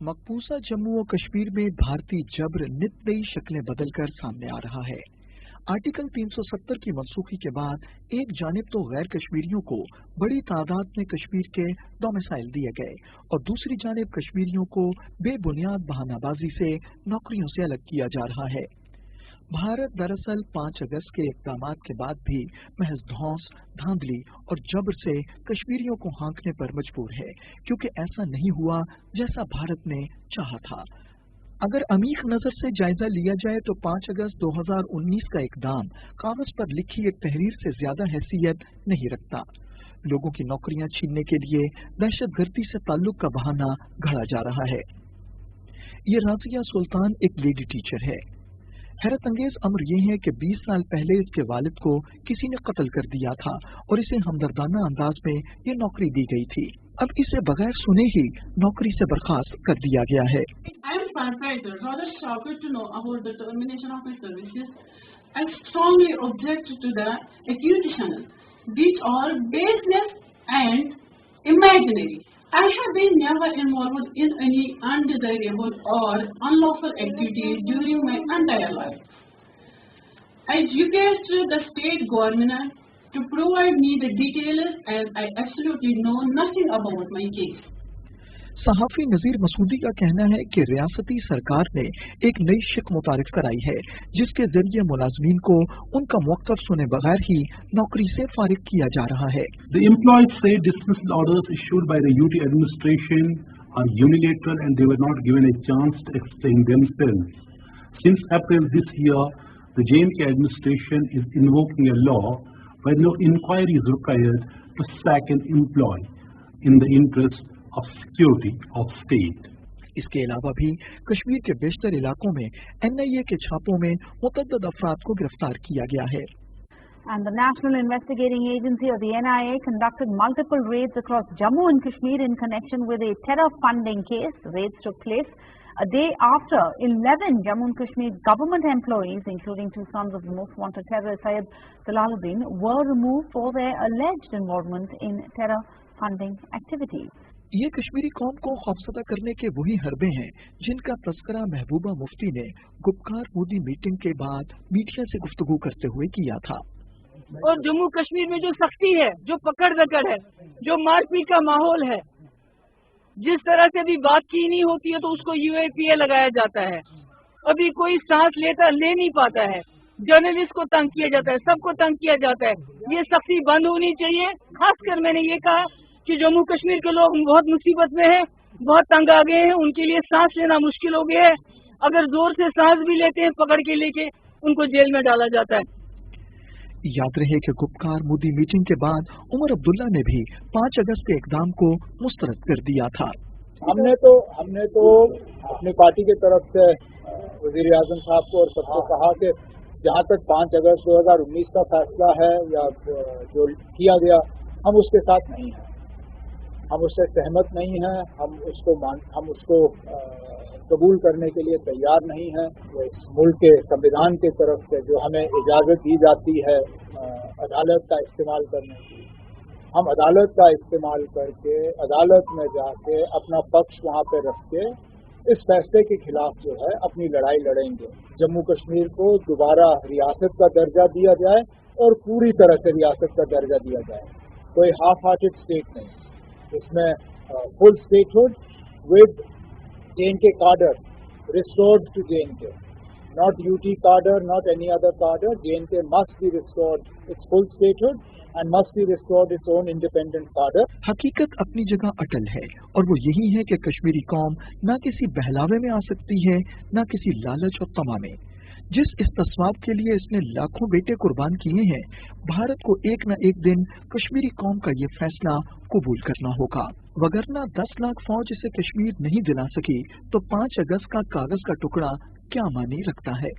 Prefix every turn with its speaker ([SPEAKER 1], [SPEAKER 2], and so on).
[SPEAKER 1] मकबूजा जम्मू और कश्मीर में भारतीय जबर नित नई शक्लें बदलकर सामने आ रहा है। आर्टिकल 370 की मनसूखी के बाद एक जानिब तो गैर कश्मीरियों को बड़ी तादाद में कश्मीर के डोमिसाइल दिए गए और दूसरी जानिब कश्मीरियों को बेबुनियाद बहानाबाजी से नौकरियों से अलग किया जा रहा है। भारत दरअसल 5 अगस्त के इक़दाम के बाद भी महज धौंस, धांधली और जबर से कश्मीरियों को हाँकने पर मजबूर है, क्योंकि ऐसा नहीं हुआ जैसा भारत ने चाहा था। अगर अमीख नजर से जायजा लिया जाए तो 5 अगस्त 2019 का इक़दाम कागज पर लिखी एक तहरीर से ज्यादा हैसियत नहीं रखता। लोगों की नौकरियां छीनने के लिए दहशतगर्दी से ताल्लुक का बहाना गढ़ा जा रहा है। ये राजिया सुल्तान एक लेडी टीचर है। हैरत अंगेज अमर यह है कि 20 साल पहले इसके वालिद को किसी ने कत्ल कर दिया था और इसे हमदर्दाना अंदाज में ये नौकरी दी गई थी। अब इसे बगैर सुने ही नौकरी से बर्खास्त कर दिया गया है।
[SPEAKER 2] I am surprised, rather shocked to know about the termination of my services. I strongly object to the accusations, which are baseless and imaginary. I have been never involved in any undesirable or unlawful activity during my entire life. I request the state government to provide me the details as I absolutely know nothing about my case.
[SPEAKER 1] सहाफी नजीर मसूदी का कहना है कि रियासती सरकार ने एक नई शिक मुतारिफ कराई है, जिसके जरिए मुलाजमीन को उनका मौक़िफ़ सुने बगैर ही नौकरी से फारिग किया जा रहा है।
[SPEAKER 3] The employees say dismissal orders issued by the UT administration are unilateral and they were not given a chance to explain themselves. Since April this year, the JNK administration is invoking a law where no inquiry is required to sack an employee in the interest of security of state.
[SPEAKER 1] इसके अलावा भी कश्मीर के बेशतर इलाकों में NIA के छापों में मुतअद्दिद अफराद को गिरफ्तार किया गया है।
[SPEAKER 4] And the National Investigating Agency or the NIA conducted multiple raids across Jammu and Kashmir in connection with a terror funding case. Raids took place a day after 11 Jammu and Kashmir government employees, including 2 sons of the most wanted terrorist Syed Jalaluddin, were removed for their alleged involvement in terror funding activities.
[SPEAKER 1] ये कश्मीरी कौम को खौफजदा करने के वही हरबे हैं जिनका तस्करा महबूबा मुफ्ती ने गुपकार मोदी मीटिंग के बाद मीडिया से गुफ्तगू करते हुए किया था।
[SPEAKER 5] और जम्मू कश्मीर में जो सख्ती है, जो पकड़ दकड़ है, जो मारपीट का माहौल है, जिस तरह से भी बात की नहीं होती है तो उसको UAPA लगाया जाता है। अभी कोई सांस ले नहीं पाता है, जर्नलिस्ट को तंग किया जाता है, सबको तंग किया जाता है। ये सख्ती बंद होनी चाहिए। खासकर मैंने ये कहा कि जम्मू कश्मीर के लोग बहुत मुसीबत में हैं, बहुत तंग आ गए हैं, उनके लिए सांस लेना मुश्किल हो गया है। अगर जोर से सांस भी लेते हैं पकड़ के लेके उनको जेल में डाला जाता है।
[SPEAKER 1] याद रहे कि गुपकार मोदी मीटिंग के बाद उमर अब्दुल्ला ने भी 5 अगस्त के इक़दाम को मुस्तरद कर दिया था।
[SPEAKER 6] हमने तो अपनी पार्टी की तरफ से वज़ीर आज़म साहब को और सबको कहा कि जहाँ तक 5 अगस्त 2019 का फैसला है या जो किया गया, हम उसके साथ नहीं हैं, हम उससे सहमत नहीं हैं, हम उसको कबूल करने के लिए तैयार नहीं हैं। इस मुल्क के संविधान की तरफ से जो हमें इजाज़त दी जाती है अदालत का इस्तेमाल करने की, हम अदालत का इस्तेमाल करके अदालत में जाके अपना पक्ष वहाँ पे रख के इस फैसले के खिलाफ जो है अपनी लड़ाई लड़ेंगे। जम्मू कश्मीर को दोबारा रियासत का दर्जा दिया जाए और पूरी तरह से रियासत का दर्जा दिया जाए, कोई हाफ हार्टेड स्टेट नहीं, इसमें full statehood with JNK cadre restored to JNK, not UT cadre, not any other cadre. JNK must be restored its full statehood and must be restored its own independent cadre.
[SPEAKER 1] हकीकत अपनी जगह अटल है और वो यही है कि कश्मीरी कौम ना किसी बहलावे में आ सकती है, ना किसी लालच और तमा में। जिस इस्तेस्वाब के लिए इसने लाखों बेटे कुर्बान किए हैं, भारत को एक न एक दिन कश्मीरी कौम का ये फैसला कबूल करना होगा, वगरना 10 लाख फौज इसे कश्मीर नहीं दिला सकी तो 5 अगस्त का कागज का टुकड़ा क्या मानी रखता है।